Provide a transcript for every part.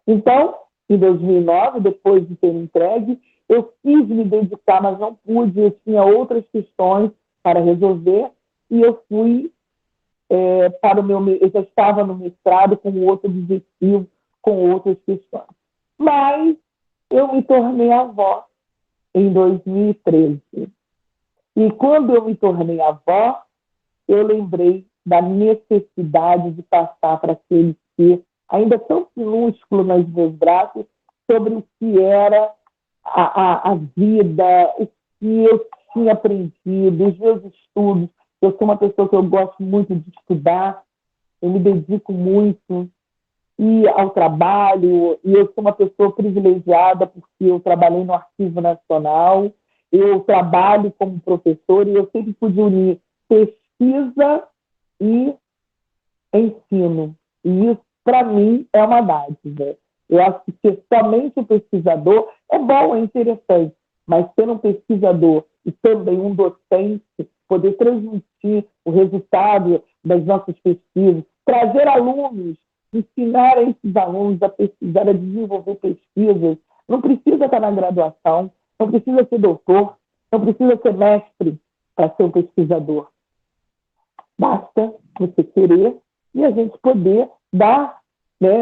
Então, em 2009, depois de ter entregue, eu quis me dedicar, mas não pude, eu tinha outras questões para resolver, e eu fui para o meu... Eu já estava no mestrado com outro objetivo, com outras questões. Mas eu me tornei avó em 2013. E quando eu me tornei avó, eu lembrei da necessidade de passar para aquele ser ainda tão minúsculo nos meus braços sobre o que era a vida, o que eu tinha aprendido, os meus estudos. Eu sou uma pessoa que eu gosto muito de estudar, eu me dedico muito e ao trabalho, e eu sou uma pessoa privilegiada porque eu trabalhei no Arquivo Nacional, eu trabalho como professor e eu sempre pude unir pesquisa e ensino. E isso, para mim, é uma dádiva. Eu acho que ser somente um pesquisador é bom, é interessante, mas ser um pesquisador e também um docente, poder transmitir o resultado das nossas pesquisas, trazer alunos, ensinar a esses alunos a pesquisar, a desenvolver pesquisas. Não precisa estar na graduação, não precisa ser doutor, não precisa ser mestre para ser um pesquisador. Basta você querer e a gente poder dar,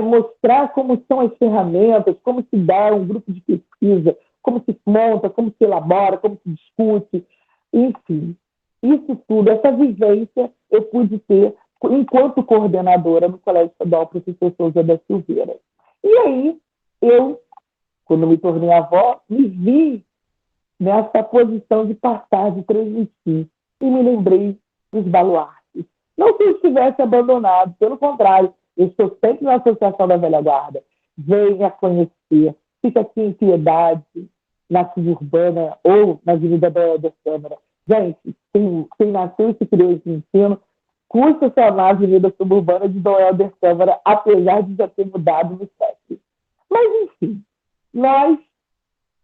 mostrar como são as ferramentas, como se dá um grupo de pesquisa, como se monta, como se elabora, como se discute, enfim. Isso tudo, essa vivência eu pude ter enquanto coordenadora no Colégio Estadual Professor Souza da Silveira. E aí, eu, quando me tornei avó, me vi nessa posição de passar, de transmitir. E me lembrei dos baluartes. Não que eu estivesse abandonado, pelo contrário, eu estou sempre na Associação da Velha Guarda. Venha conhecer. Fica aqui em Piedade, na suburbana ou na Avenida da Helder Câmara. Gente, quem nasceu e se criou esse ensino, custa chamar a Avenida Suburbana de Dom Helder Câmara, apesar de já ter mudado no século. Mas, enfim,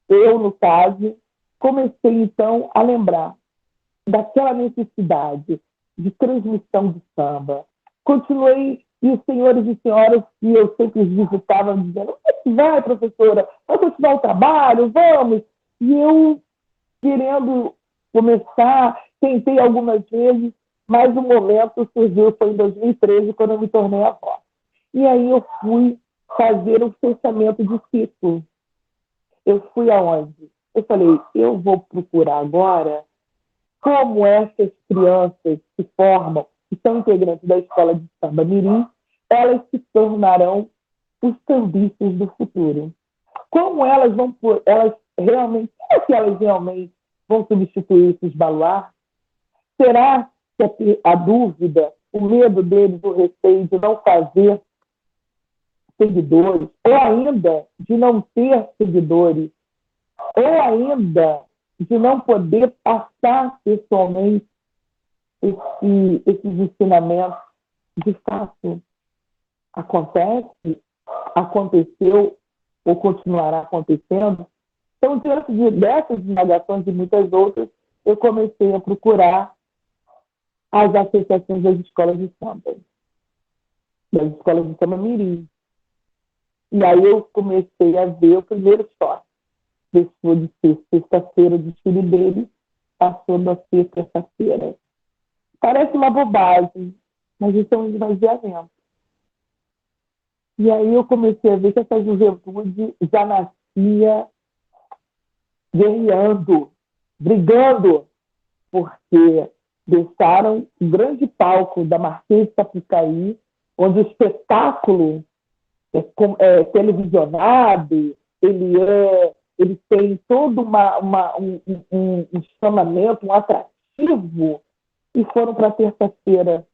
eu, no caso, comecei, então, a lembrar daquela necessidade de transmissão de samba. Continuei, e os senhores e senhoras que eu sempre visitava dizendo, vai, professora, vai continuar o trabalho, vamos. E eu, querendo começar, tentei algumas vezes, mas o momento surgiu, foi em 2013, quando eu me tornei avó. E aí eu fui fazer um fechamento de ciclo. Eu fui aonde? Eu falei, eu vou procurar agora como essas crianças que formam, que são integrantes da escola de samba mirim, elas se tornarão os sambistas do futuro. Como elas realmente, será que elas realmente vão substituir esses baluartes? Será que a dúvida, o medo deles, o receio de não fazer seguidores, ou ainda de não ter seguidores, ou ainda de não poder passar pessoalmente esses ensinamentos, de fato aconteceu ou continuará acontecendo? Então, diante dessas indagações e muitas outras, eu comecei a procurar as associações das escolas de samba, das escolas de samba mirim. E aí eu comecei a ver o primeiro choque. Deixou de ser sexta-feira, o desfile dele, passando a ser terça-feira. Parece uma bobagem, mas isso é um esvaziamento. E aí eu comecei a ver que essa juventude já nascia guerreando, brigando, porque deixaram um grande palco da Marquês de Sapucaí, onde o espetáculo é televisionado, ele tem todo um chamamento, um atrativo, e foram para terça-feira,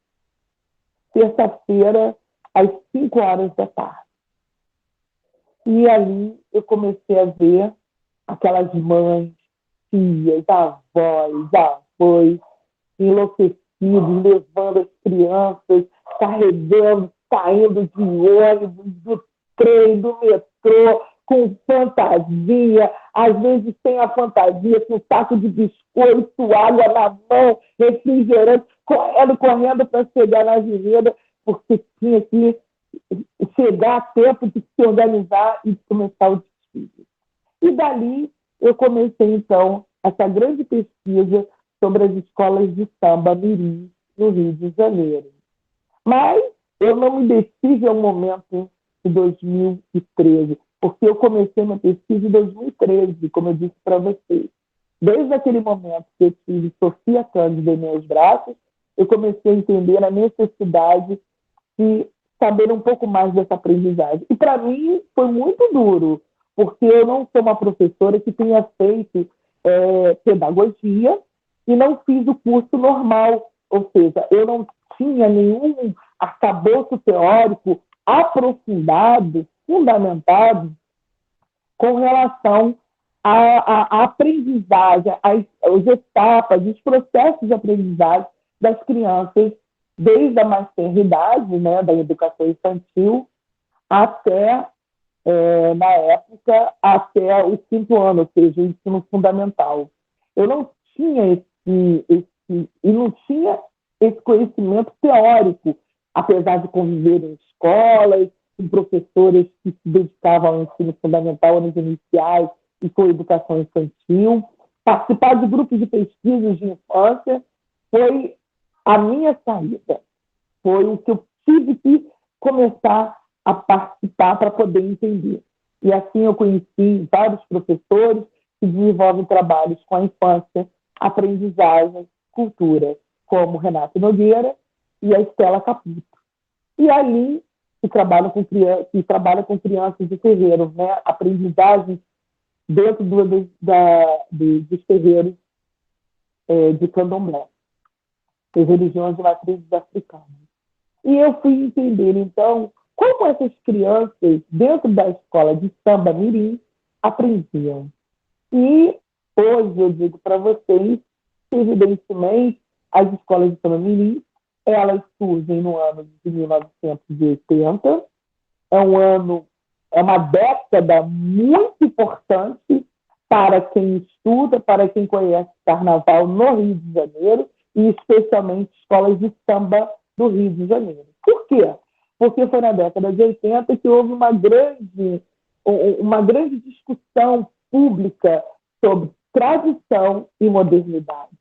às 5 horas da tarde. E ali eu comecei a ver aquelas mães, tias, avós, enlouquecidos, levando as crianças, carregando, saindo de ônibus, do trem, do metrô, com fantasia, às vezes sem a fantasia, com um saco de biscoito, água na mão, refrigerante, correndo para chegar na avenida, porque tinha que chegar a tempo de se organizar e de começar o desfile. E dali eu comecei, então, essa grande pesquisa sobre as escolas de samba mirim no Rio de Janeiro. Mas eu não me detive ao momento de 2013, porque eu comecei minha pesquisa em 2013, como eu disse para vocês. Desde aquele momento que eu tive Sofia Cândida em meus braços, eu comecei a entender a necessidade de saber um pouco mais dessa aprendizagem. E para mim foi muito duro, porque eu não sou uma professora que tenha feito pedagogia e não fiz o curso normal, ou seja, eu não tinha nenhum arcabouço teórico aprofundado, fundamentado, com relação à aprendizagem, às etapas, os processos de aprendizagem das crianças, desde a mais tenra idade, né, da educação infantil, até, na época, até o 5º ano, ou seja, o ensino fundamental. Eu não tinha não tinha esse conhecimento teórico, apesar de conviver em escolas, com professores que se dedicavam ao ensino fundamental, anos iniciais e com educação infantil. Participar de grupos de pesquisas de infância foi a minha saída. Foi o que eu tive que começar a participar para poder entender. E assim eu conheci vários professores que desenvolvem trabalhos com a infância, aprendizagem, cultura, como Renato Nogueira e a Estela Caputo. E ali que trabalha com crianças de terreiro, né? Aprendizagem dentro dos terreiros de candomblé, as religiões de matrizes africanas. E eu fui entender, então, como essas crianças, dentro da escola de samba mirim, aprendiam. E hoje eu digo para vocês, evidentemente, as escolas de samba mirim, elas surgem no ano de 1980. É uma década muito importante para quem estuda, para quem conhece carnaval no Rio de Janeiro, e especialmente escolas de samba do Rio de Janeiro. Por quê? Porque foi na década de 80 que houve uma grande discussão pública sobre tradição e modernidade,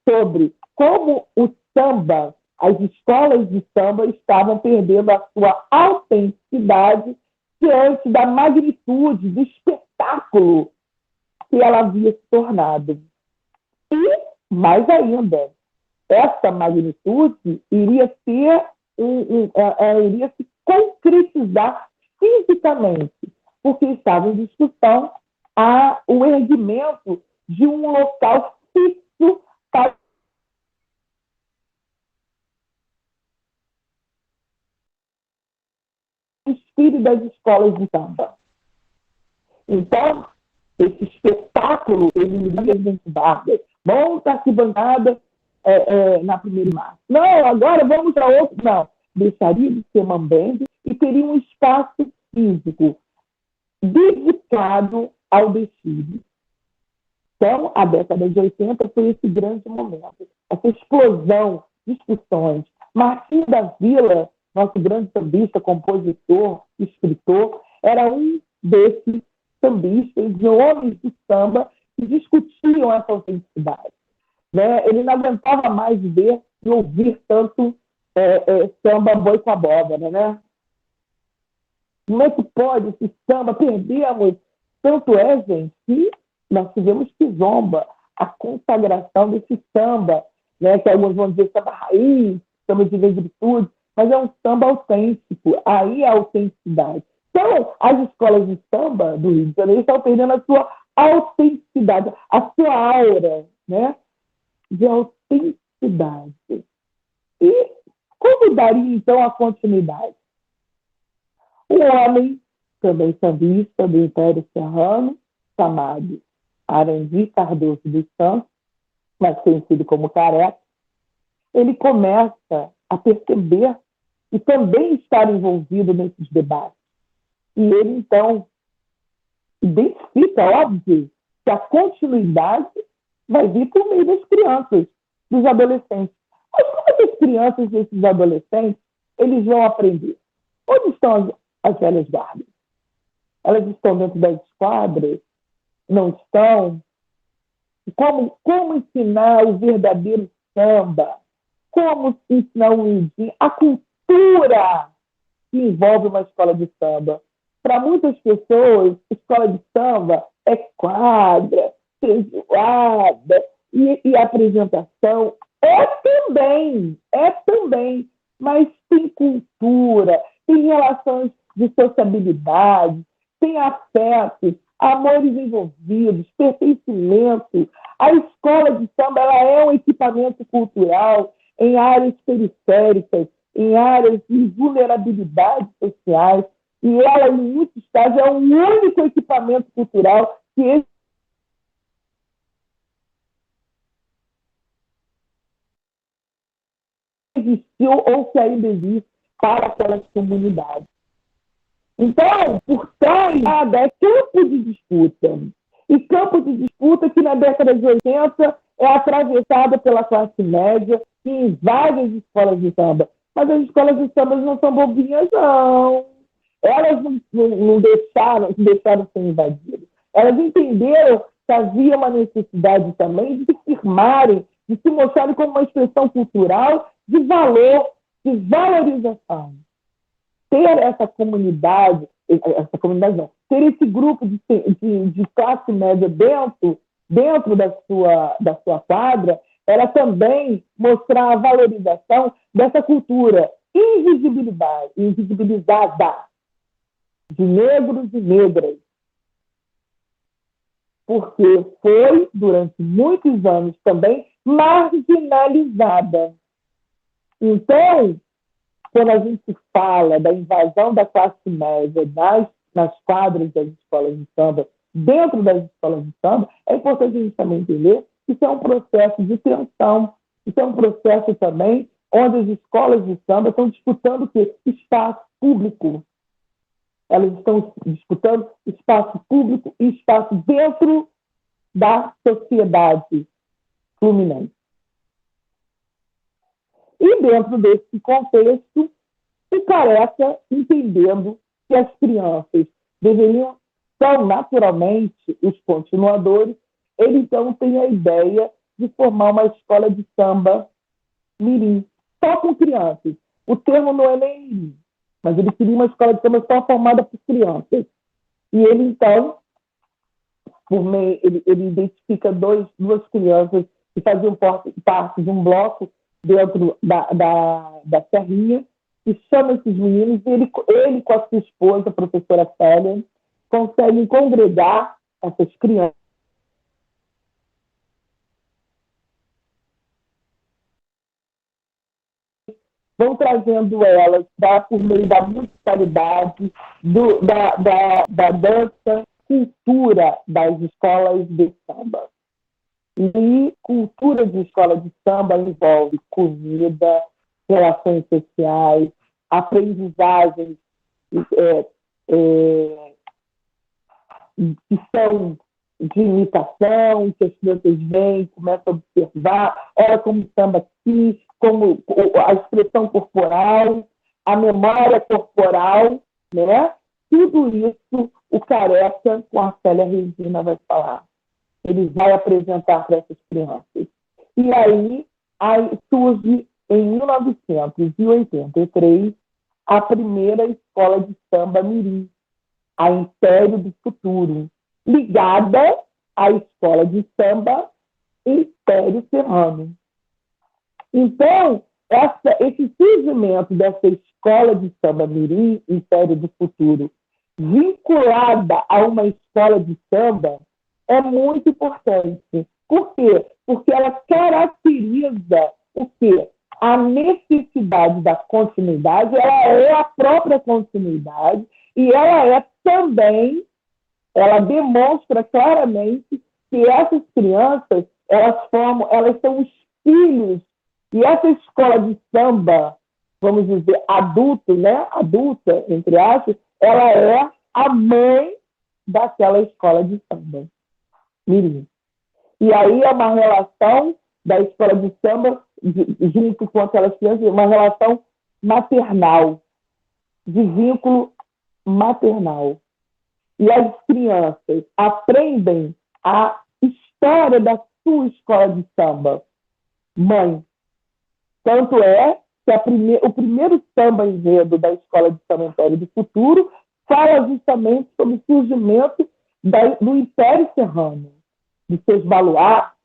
sobre como o samba, as escolas de samba estavam perdendo a sua autenticidade diante da magnitude do espetáculo que ela havia se tornado. E, mais ainda, essa magnitude iria se concretizar fisicamente, porque estava em discussão o erguimento de um local fixo para o espírito das escolas de samba. Então, esse espetáculo, ele iria dentro da monta a arquibancada na 1º de março. Não, agora vamos para outro. Não, deixaria de ser mambembe e teria um espaço físico dedicado ao desfile. Então, a década de 80 foi esse grande momento, essa explosão, discussões. Martim da Vila, nosso grande sambista, compositor, escritor, era um desses sambistas, de homens de samba, que discutiam essa autenticidade. Né? Ele não aguentava mais ver e ouvir tanto samba boi com abóbora, né? Como é que pode esse samba? Perdemos. Tanto é, gente, que nós tivemos Kizomba, a consagração desse samba, né? Que alguns vão dizer samba raiz, samba de negritude, mas é um samba autêntico. Aí é a autenticidade. Então, as escolas de samba do Rio de Janeiro estão perdendo a sua autenticidade, a sua aura, né? De autenticidade. E como daria, então, a continuidade? Um homem, também sambista do Império Serrano, chamado Arandi Cardoso dos Santos, mais conhecido como Careca, ele começa a perceber e também estar envolvido nesses debates. E ele, então, identifica, óbvio, que a continuidade vai vir por meio das crianças, dos adolescentes. Mas como essas crianças e esses adolescentes, eles vão aprender? Onde estão as velhas guardas? Elas estão dentro das esquadras? Não estão? Como ensinar o verdadeiro samba? Como ensinar o indinho? A cultura que envolve uma escola de samba. Para muitas pessoas, escola de samba é quadra, feijoada e apresentação. É também, mas tem cultura, tem relações de sociabilidade, tem afetos, amores envolvidos, pertencimento. A escola de samba ela é um equipamento cultural em áreas periféricas, em áreas de vulnerabilidades sociais, e ela, em muitos casos, é o único equipamento cultural que existiu ou que ainda existe para aquelas comunidades. Então, por trás é campo de disputa. E campo de disputa que na década de 80 é atravessado pela classe média que invade as escolas de samba. Mas as escolas de samba não são bobinhas, não. Elas não deixaram ser invadidas. Elas entenderam que havia uma necessidade também de se firmarem, de se mostrarem como uma expressão cultural de valor, de valorização. Ter essa comunidade não, ter esse grupo de classe média dentro da sua quadra, ela também mostrar a valorização dessa cultura invisibilizada de negros e negras, porque foi, durante muitos anos também, marginalizada. Então, quando a gente fala da invasão da classe média nas quadras das escolas de samba, dentro das escolas de samba, é importante a gente também entender que isso é um processo de tensão, isso é um processo também onde as escolas de samba estão disputando o quê? Espaço público. Elas estão disputando espaço público e espaço dentro da sociedade fluminense. E dentro desse contexto, o Careca, entendendo que as crianças deveriam ser naturalmente os continuadores, ele então tem a ideia de formar uma escola de samba mirim, só com crianças. O termo não é nem mirim, mas ele queria uma escola de samba só formada por crianças. E ele, então, ele identifica duas crianças que faziam parte de um bloco dentro da Serrinha, e chama esses meninos, e ele com a sua esposa, a professora Célia, conseguem congregar essas crianças. Vão trazendo elas por meio da musicalidade, da dança, cultura das escolas de samba. E cultura de escola de samba envolve comida, relações sociais, aprendizagens que são de imitação, que as crianças vêm, começam a observar, olha como o samba aqui, como a expressão corporal, a memória corporal, né? Tudo isso o Careca, com a Célia Regina, vai falar. Ele vai apresentar para essas crianças. E aí surge, em 1983, a primeira escola de samba mirim, a Império do Futuro, ligada à escola de samba Império Serrano. Então, esse surgimento dessa escola de samba mirim, Império do Futuro, vinculada a uma escola de samba, é muito importante. Por quê? Porque ela caracteriza o quê? A necessidade da continuidade, ela é a própria continuidade, e ela é também, ela demonstra claramente que essas crianças, elas são os filhos, e essa escola de samba, vamos dizer, adulta, entre aspas, ela é a mãe daquela escola de samba mirim. E aí é uma relação da escola de samba, junto com aquelas crianças, uma relação maternal. de vínculo maternal. E as crianças aprendem a história da sua escola de samba, mãe. Tanto é que o primeiro samba enredo da Escola de Samba Império do Futuro fala justamente sobre o surgimento do Império Serrano, de seus baluartes.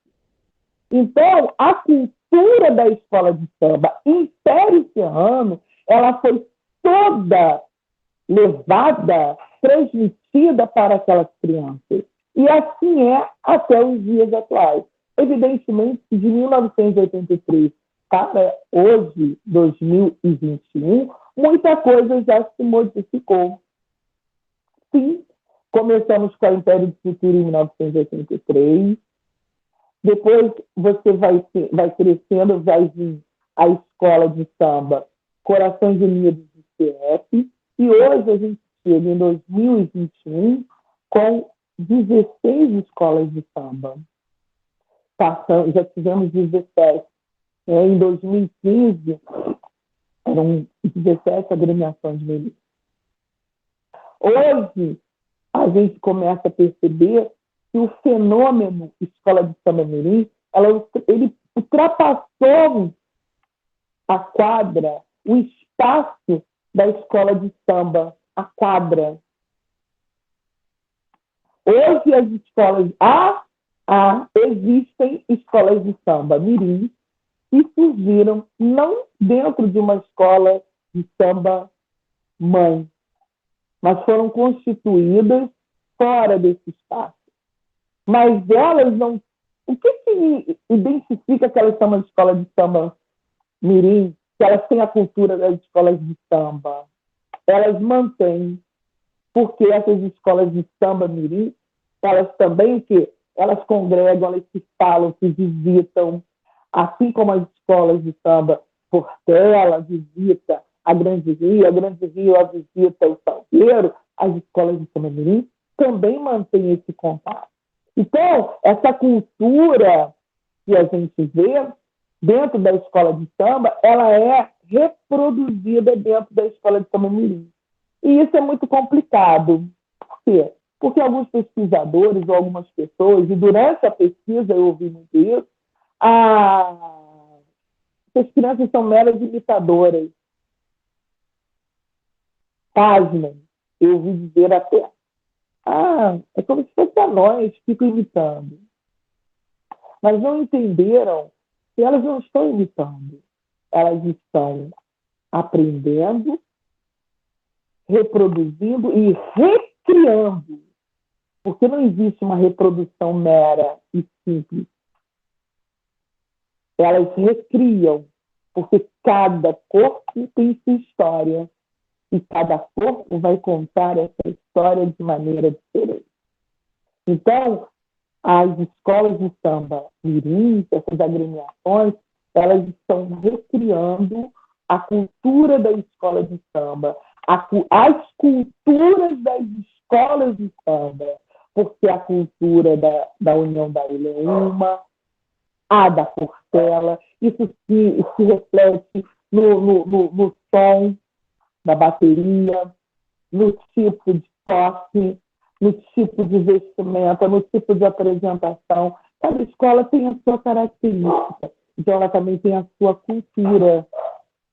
Então, a cultura da escola de samba Império Serrano, ela foi toda levada, transmitida para aquelas crianças. E assim é até os dias atuais. Evidentemente que de 1983 para hoje, 2021, muita coisa já se modificou. Sim, começamos com a Império do Futuro em 1983, depois você vai crescendo, vai vir a escola de samba Corações Unidos do CF, e hoje a gente chega em 2021 com 16 escolas de samba. Já tivemos 17. Em 2015, eram 17 agremiações de elite. Hoje, a gente começa a perceber que o fenômeno Escola de Samba Mirim, ele ultrapassou a quadra, o espaço da escola de samba, a quadra. Hoje as escolas existem escolas de samba mirim que surgiram não dentro de uma escola de samba mãe, mas foram constituídas fora desse espaço. Mas elas não... O que identifica que elas são uma escola de samba mirim, que elas têm a cultura das escolas de samba? Elas mantêm, porque essas escolas de samba mirim, elas também elas congregam, elas se falam, se visitam, assim como as escolas de samba Portela visita a Grande Rio a visita o Salgueiro, as escolas de samba mirim também mantêm esse contato. Então, essa cultura que a gente vê dentro da escola de samba, ela é reproduzida dentro da escola de samba mirim. E isso é muito complicado. Por quê? Porque alguns pesquisadores ou algumas pessoas, e durante a pesquisa eu ouvi muito isso, essas crianças são meras imitadoras. Pasmem, eu ouvi dizer até. É como se fosse a nós que ficam imitando. Mas não entenderam que elas não estão imitando. Elas estão aprendendo, reproduzindo e recriando. Porque não existe uma reprodução mera e simples. Elas recriam, porque cada corpo tem sua história. E cada corpo vai contar essa história de maneira diferente. Então, as escolas de samba mirim, essas agremiações, elas estão recriando a cultura da escola de samba, as culturas das escolas de samba, porque a cultura da União da Ilha é uma, a da Portela, isso se reflete no som da bateria, no tipo de toque, no tipo de vestimenta, no tipo de apresentação. Cada escola tem a sua característica, então ela também tem a sua cultura.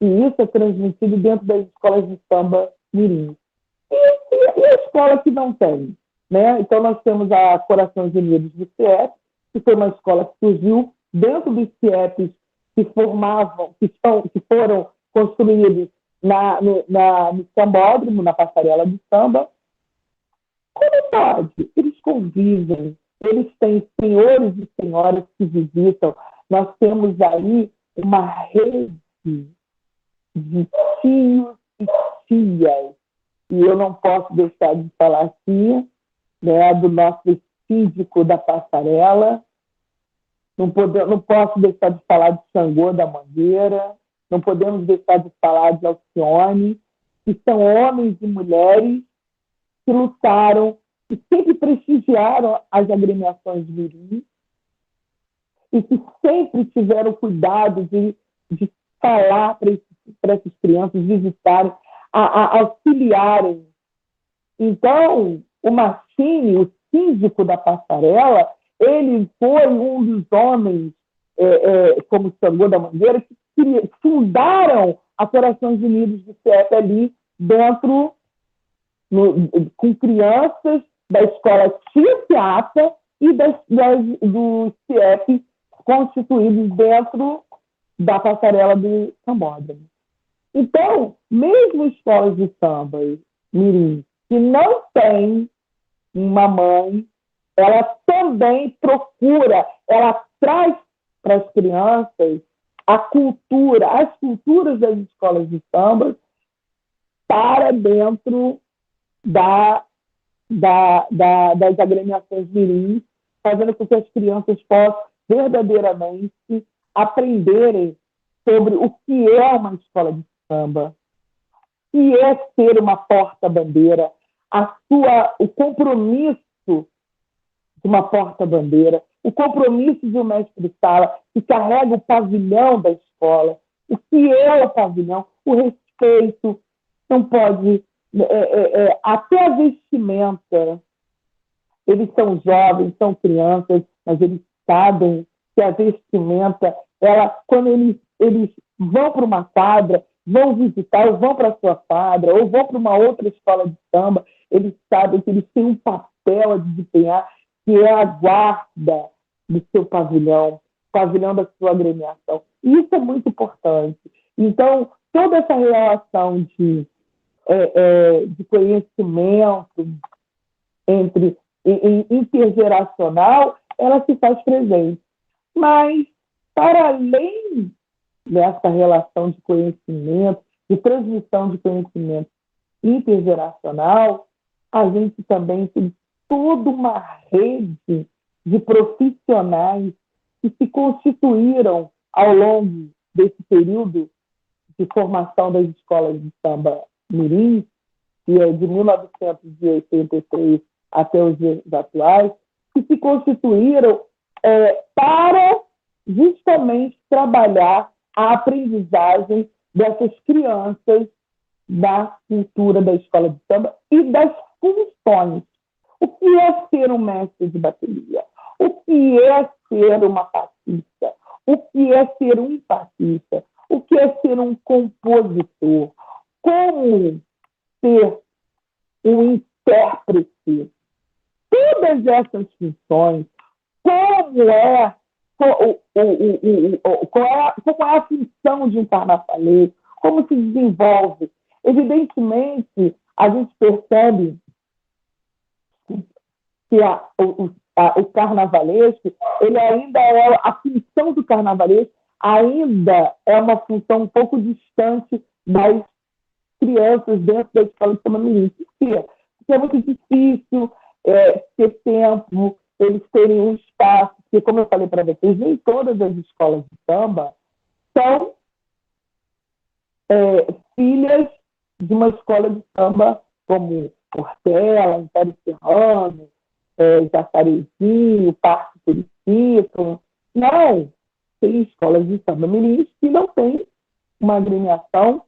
E isso é transmitido dentro das escolas de samba mirim. E a escola que não tem? Né? Então nós temos a Corações Unidos do CIEP, que foi uma escola que surgiu dentro dos CIEPs que foram construídos no sambódromo, na passarela de samba. Como pode? Eles convivem, eles têm senhores e senhoras que visitam. Nós temos aí uma rede de tios e tias. E eu não posso deixar de falar aqui, né, do nosso síndico da passarela. Não posso deixar de falar de Xangô da Mangueira. Não podemos deixar de falar de Alcione, que são homens e mulheres que lutaram e sempre prestigiaram as agremiações de mirim e que sempre tiveram cuidado de falar para essas crianças visitarem a auxiliarem. Então, o Machini, o síndico da passarela, ele foi um dos homens, como Xangô da Mangueira, que fundaram as Corações Unidos do CIEP ali dentro, com crianças da escola Tia Seata e do CIEP constituídos dentro da passarela do Sambódromo. Então, mesmo escolas de samba mirim que não tem uma mãe, ela também procura, ela traz para as crianças a cultura, as culturas das escolas de samba para dentro das agremiações mirins, fazendo com que as crianças possam verdadeiramente aprenderem sobre o que é uma escola de samba, o que é ser uma porta-bandeira, o compromisso de uma porta-bandeira, o compromisso de um mestre-sala que carrega o pavilhão da escola, o que é o pavilhão, o respeito, não pode... até a vestimenta, eles são jovens, são crianças, mas eles sabem que a vestimenta, quando eles vão para uma quadra, vão visitar, ou vão para a sua quadra, ou vão para uma outra escola de samba, eles sabem que eles têm um papel a desempenhar, que é a guarda do seu pavilhão da sua agremiação. E isso é muito importante. Então, toda essa relação de conhecimento intergeracional, ela se faz presente. Mas, para além dessa relação de conhecimento, de transmissão de conhecimento intergeracional, a gente também tem toda uma rede de profissionais que se constituíram ao longo desse período de formação das escolas de samba mirim, que é de 1983 até os dias atuais, que se constituíram para justamente trabalhar a aprendizagem dessas crianças da cultura da escola de samba e das funções. O que é ser um mestre de bateria? O que é ser uma passista? O que é ser um passista? O que é ser um compositor? Como ser um intérprete? Todas essas funções, como é a função de um carnavalesco, como se desenvolve. Evidentemente, a gente percebe que o carnavalesco, ele ainda a função do carnavalesco ainda é uma função um pouco distante das crianças dentro da escola de samba mirim. Por quê? Porque é muito difícil ter tempo, eles terem um espaço, porque, como eu falei para vocês, nem todas as escolas de samba são filhas de uma escola de samba como Portela, Império Serrano, Jacarezinho, Parque Periquito. Não, tem escolas de samba mirim que não tem uma agremiação,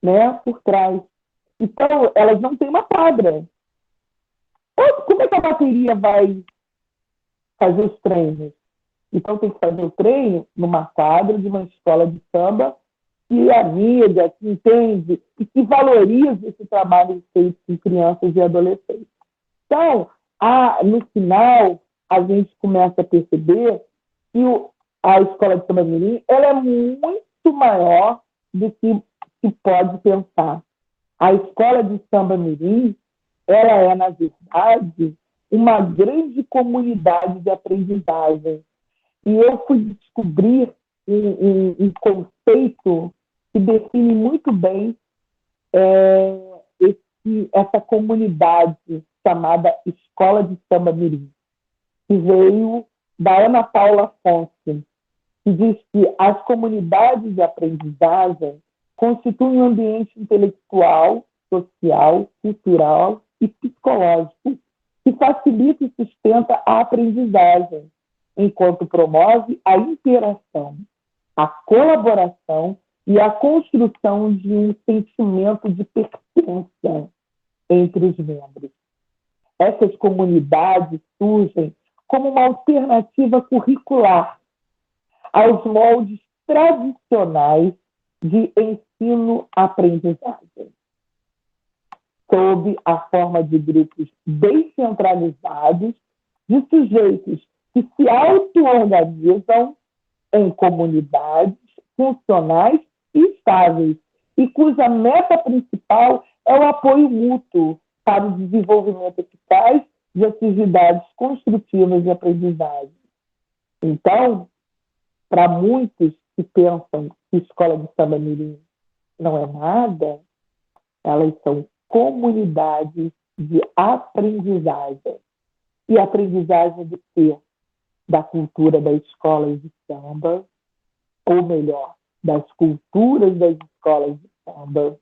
né, por trás. Então, elas não têm uma quadra. Como é que a bateria vai fazer os treinos? Então, tem que fazer o treino numa quadra de uma escola de samba que amiga, que entende e que valoriza esse trabalho feito com crianças e adolescentes. Então, no final, a gente começa a perceber que a escola de samba mirim ela é muito maior do que se pode pensar. A escola de samba mirim ela é, na verdade, uma grande comunidade de aprendizagem. E eu fui descobrir um conceito que define muito bem essa comunidade chamada Escola de Samba Mirim, que veio da Ana Paula Afonso, que diz que as comunidades de aprendizagem constituem um ambiente intelectual, social, cultural e psicológico que facilita e sustenta a aprendizagem, enquanto promove a interação, a colaboração e a construção de um sentimento de pertença entre os membros. Essas comunidades surgem como uma alternativa curricular aos moldes tradicionais de ensino-aprendizagem, sob a forma de grupos descentralizados de sujeitos que se auto-organizam em comunidades funcionais e estáveis, e cuja meta principal é o apoio mútuo para o desenvolvimento eficaz de atividades construtivas de aprendizagem. Então, para muitos que pensam que escola de samba mirim não é nada, elas são comunidades de aprendizagem. E aprendizagem de quê? Da cultura das escolas de samba, ou melhor, das culturas das escolas de samba,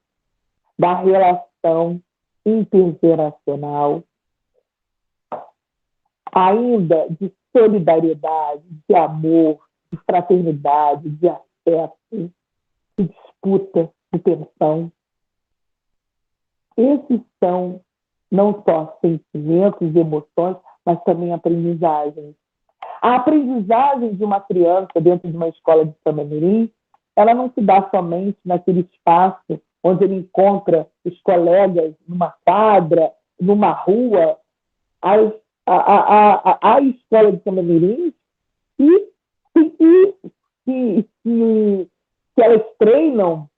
da relação intergeracional, ainda de solidariedade, de amor, de fraternidade, de afeto, de disputa, de tensão. Esses são não só sentimentos, emoções, mas também aprendizagens. A aprendizagem de uma criança dentro de uma escola de samba mirim, ela não se dá somente naquele espaço onde ele encontra os colegas numa quadra, numa rua. A escola de samba mirim que elas treinam,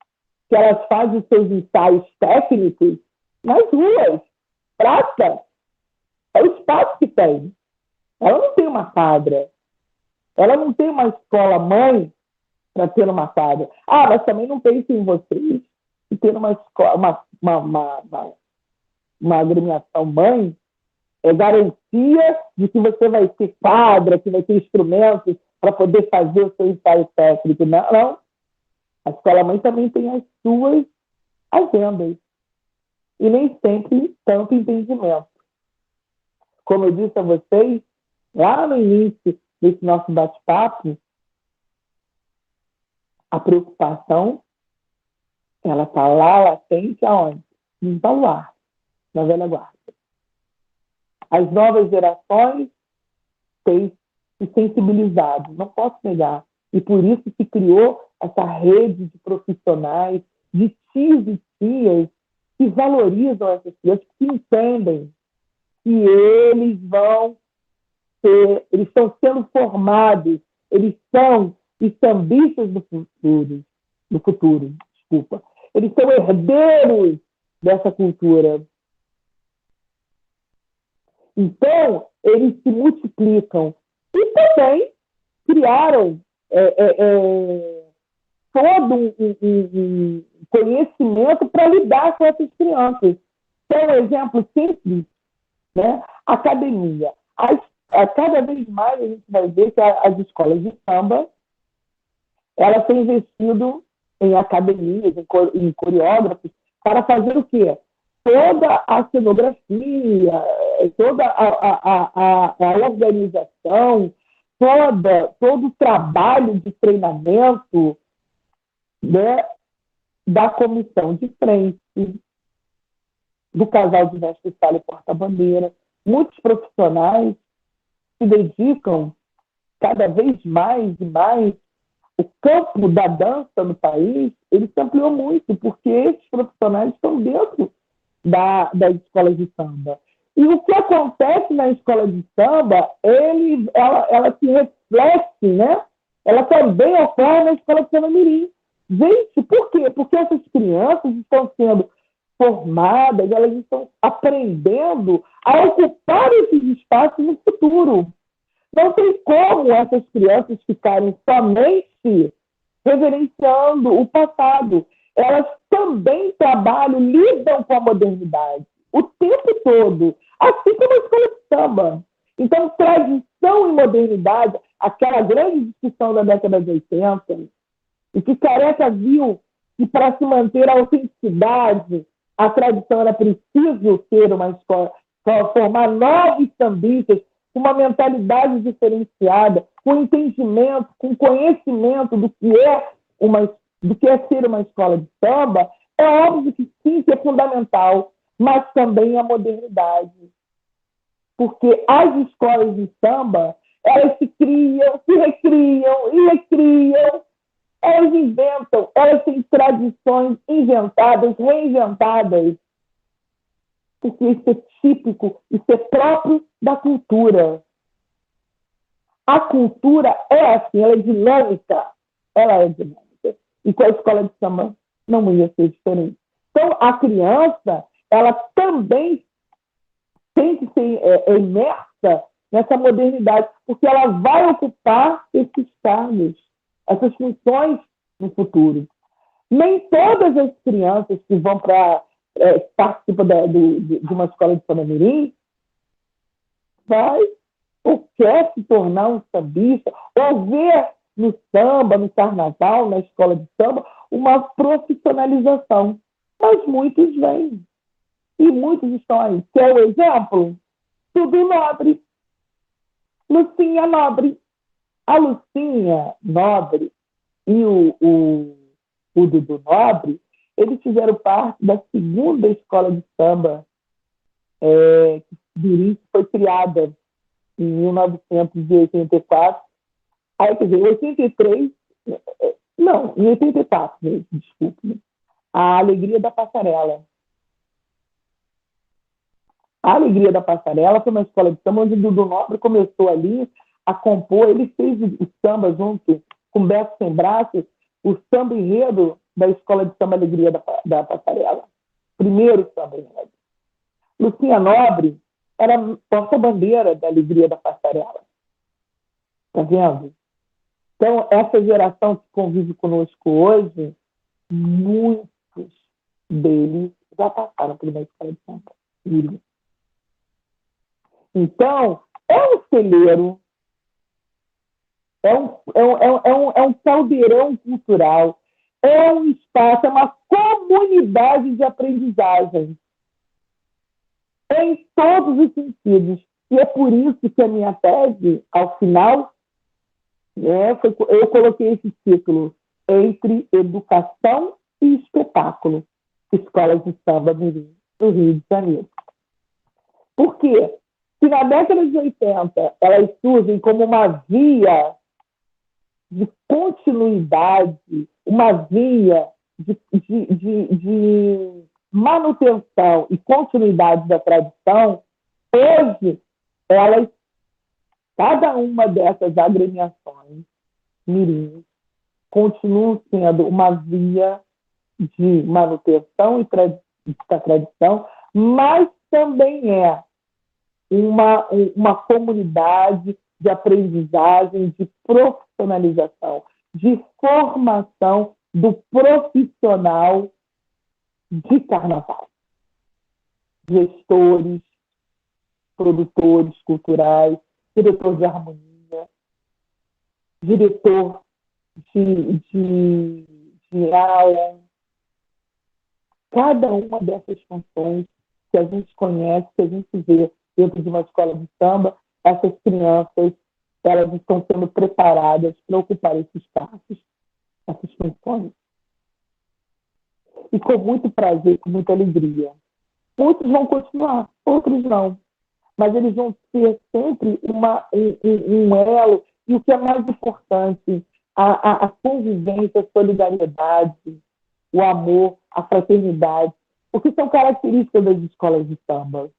que elas fazem os seus ensaios técnicos nas ruas, praça, é o espaço que tem. Ela não tem uma quadra, ela não tem uma escola mãe para ter uma quadra. Ah, mas também não pense em vocês que ter uma escola, uma agremiação mãe é garantia de que você vai ter quadra, que vai ter instrumentos para poder fazer o seu ensaio técnico. Não, não. A escola mãe também tem as suas agendas. E nem sempre tanto entendimento. Como eu disse a vocês, lá no início desse nosso bate-papo, a preocupação, ela está lá latente aonde? Em Baluarte, na velha guarda. As novas gerações têm se sensibilizado, não posso negar. E por isso se criou essa rede de profissionais, de tios e tias que valorizam essas crianças, que entendem que eles estão sendo formados, eles são os sambistas do futuro, desculpa. Eles são herdeiros dessa cultura. Então, eles se multiplicam. E também criaram todo um conhecimento para lidar com essas crianças. Então, um exemplo simples, né? Academia. Cada vez mais a gente vai ver que as escolas de samba elas têm investido em academias, em coreógrafos, para fazer o quê? Toda a cenografia, toda a organização, todo o trabalho de treinamento, né, da comissão de frente, do casal de mestre sala e porta-bandeira. Muitos profissionais se dedicam cada vez mais e mais. O campo da dança no país, ele se ampliou muito, porque esses profissionais estão dentro das escolas de samba. E o que acontece na escola de samba, ela se reflete, né? Ela também ocorre na escola de samba mirim. Gente, por quê? Porque essas crianças estão sendo formadas, elas estão aprendendo a ocupar esses espaços no futuro. Não tem como essas crianças ficarem somente reverenciando o passado. Elas também trabalham, lidam com a modernidade o tempo todo, assim como a escola de samba. Então, tradição e modernidade, aquela grande discussão da década de 80, e que Careca viu que para se manter a autenticidade, a tradição era preciso ter uma escola, formar novos sambistas, com uma mentalidade diferenciada, com entendimento, com conhecimento do que é do que é ser uma escola de samba, é óbvio que sim, que é fundamental, mas também a modernidade. Porque as escolas de samba, elas se criam, se recriam e recriam, elas inventam, elas têm tradições inventadas, reinventadas, porque isso é típico, isso é próprio da cultura. A cultura é assim, ela é dinâmica, ela é dinâmica. E com a escola de samba não ia ser diferente. Então, a criança, ela também tem que ser imersa nessa modernidade, porque ela vai ocupar esses cargos, essas funções no futuro. Nem todas as crianças que vão para participam de uma escola de samba mirim vai ou quer se tornar um sambista, ou ver no samba, no carnaval, na escola de samba, uma profissionalização. Mas muitos vêm. E muitos estão aí. Quer o exemplo? Dudu Nobre. Lucinha Nobre. A Lucinha Nobre e o Dudu Nobre, eles fizeram parte da segunda escola de samba que foi criada em 1984. Aí, quer dizer, em 83, não, em 84 mesmo, desculpe, a Alegria da Passarela. A Alegria da Passarela foi uma escola de samba onde o Dudu Nobre começou ali a compor, ele fez o samba junto com Beto Sem Braços, o samba enredo da escola de samba Alegria da Passarela. Primeiro samba enredo. Lucinha Nobre era porta-bandeira da Alegria da Passarela. Tá vendo? Então, essa geração que convive conosco hoje, muitos deles já passaram por uma escola de samba. Então, é um celeiro, é um caldeirão cultural, é um espaço, é uma comunidade de aprendizagem em todos os sentidos. E é por isso que a minha tese, ao final, eu coloquei esse título, Entre Educação e Espetáculo, Escolas de Samba Mirim, no Rio de Janeiro. Por quê? Se na década de 80 elas surgem como uma via de continuidade, uma via de manutenção e continuidade da tradição, hoje elas, cada uma dessas agremiações mirins, continuam sendo uma via de manutenção e da tradição, mas também é uma comunidade de aprendizagem, de profissionalização, de formação do profissional de carnaval. Gestores, produtores culturais, diretor de harmonia, diretor de aula. Cada uma dessas funções que a gente conhece, que a gente vê dentro de uma escola de samba, essas crianças, elas estão sendo preparadas para ocupar esses espaços, essas funções. E com muito prazer, com muita alegria. Muitos vão continuar, outros não. Mas eles vão ser sempre um elo, e o que é mais importante, a convivência, a solidariedade, o amor, a fraternidade, porque são características das escolas de samba.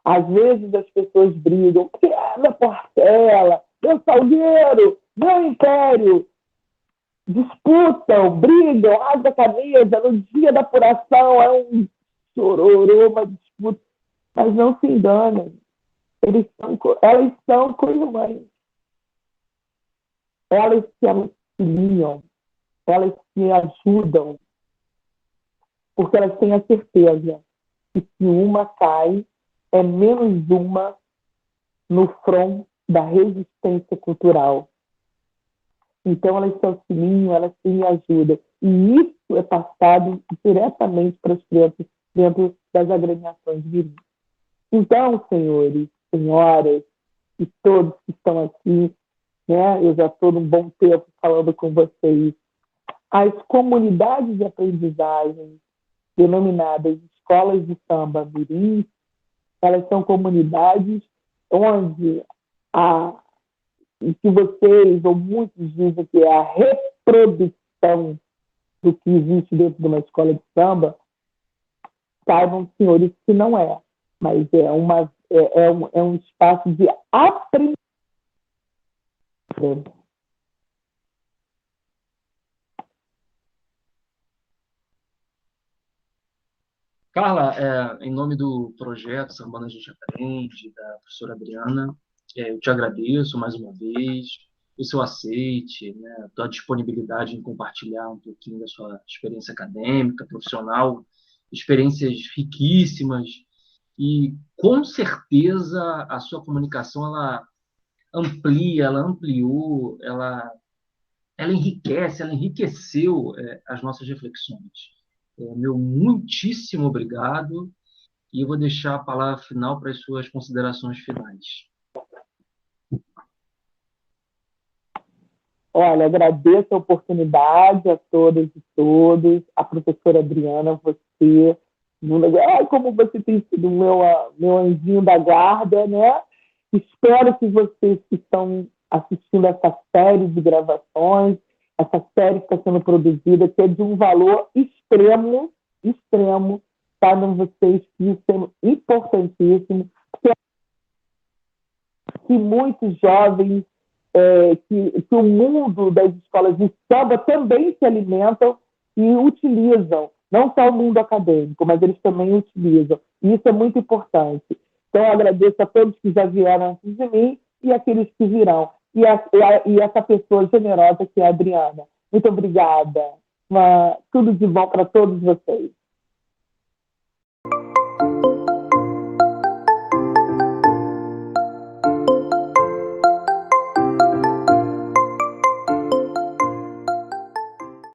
Às vezes as pessoas brigam, minha Portela, meu Salgueiro, meu Império, disputam, brigam, rasgam a camisa, no dia da apuração é um chororô, uma disputa, mas não se enganem, elas são co-irmãs, elas se auxiliam, elas se ajudam, porque elas têm a certeza que se uma cai, é menos uma no front da resistência cultural. Então, elas se auxiliam, elas se ajudam. E isso é passado diretamente para as crianças dentro das agremiações mirim. Então, senhores, senhoras e todos que estão aqui, né, eu já estou num bom tempo falando com vocês as comunidades de aprendizagem, denominadas escolas de samba mirim, elas são comunidades onde o que vocês ou muitos dizem que é a reprodução do que existe dentro de uma escola de samba, saibam, senhores, que não é. Mas é um espaço de aprendizagem. Carla, em nome do projeto Sambando a Gente Aprende, da professora Adriana, eu te agradeço mais uma vez o seu aceite, né, a tua disponibilidade em compartilhar um pouquinho da sua experiência acadêmica, profissional, experiências riquíssimas e com certeza a sua comunicação ela amplia, ela ampliou, ela enriquece, ela enriqueceu as nossas reflexões. Meu muitíssimo obrigado e eu vou deixar a palavra final para as suas considerações finais. Olha, agradeço a oportunidade a todas e todos, a professora Adriana, você, como você tem sido meu anjinho da guarda, né? Espero que vocês que estão assistindo essa série de gravações, essa série que está sendo produzida, que é de um valor extremo, extremo, saibam vocês que isso é importantíssimo, que muitos jovens, que o mundo das escolas de samba também se alimentam e utilizam, não só o mundo acadêmico, mas eles também utilizam. E isso é muito importante. Então, eu agradeço a todos que já vieram antes de mim e aqueles que virão. E essa pessoa generosa que é a Adriana. Muito obrigada. Tudo de bom para todos vocês.